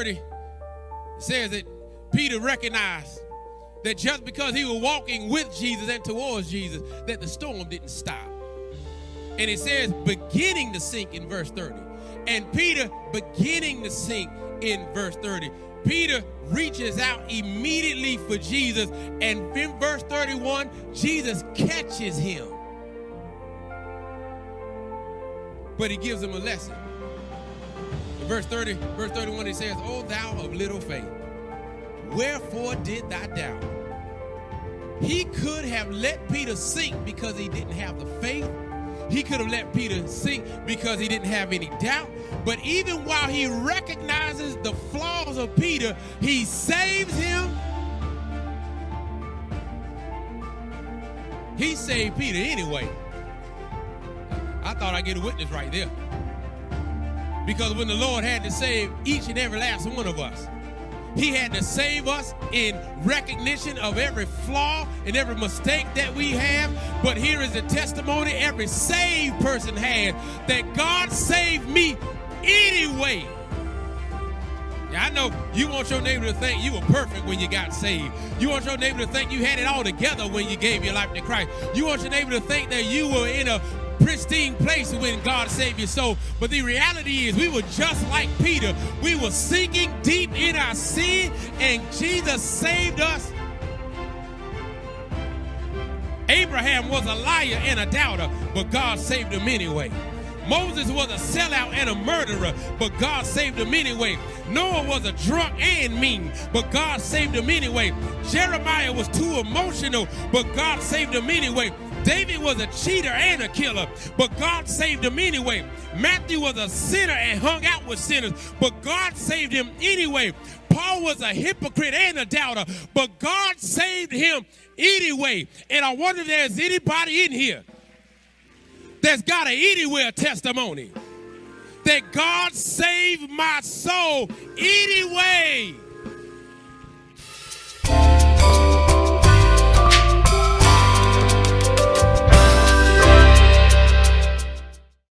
30, it says that Peter recognized that just because he was walking with Jesus and towards Jesus, that the storm didn't stop. And it says beginning to sink in verse 30. And Peter beginning to sink in verse 30. Peter reaches out immediately for Jesus, and in verse 31, Jesus catches him. But he gives him a lesson. In verse 31, it says, "O thou of little faith, wherefore did thou doubt?" He could have let Peter sink because he didn't have the faith. He could have let Peter sink because he didn't have any doubt. But even while he recognizes the flaws of Peter, he saves him. He saved Peter anyway. I thought I'd get a witness right there. Because when the Lord had to save each and every last one of us, he had to save us in recognition of every flaw and every mistake that we have. But here is the testimony every saved person has, that God saved me anyway. Now, I know you want your neighbor to think you were perfect when you got saved. You want your neighbor to think you had it all together when you gave your life to Christ. You want your neighbor to think that you were in a pristine place when God saved your soul. But the reality is we were just like Peter. We were sinking deep in our sin, and Jesus saved us. Abraham was a liar and a doubter, but God saved him anyway. Moses was a sellout and a murderer, but God saved him anyway. Noah was a drunk and mean, but God saved him anyway. Jeremiah was too emotional, but God saved him anyway. David was a cheater and a killer, but God saved him anyway. Matthew was a sinner and hung out with sinners, but God saved him anyway. Paul was a hypocrite and a doubter, but God saved him anyway. And I wonder if there's anybody in here that's got an anywhere testimony, that God saved my soul anyway.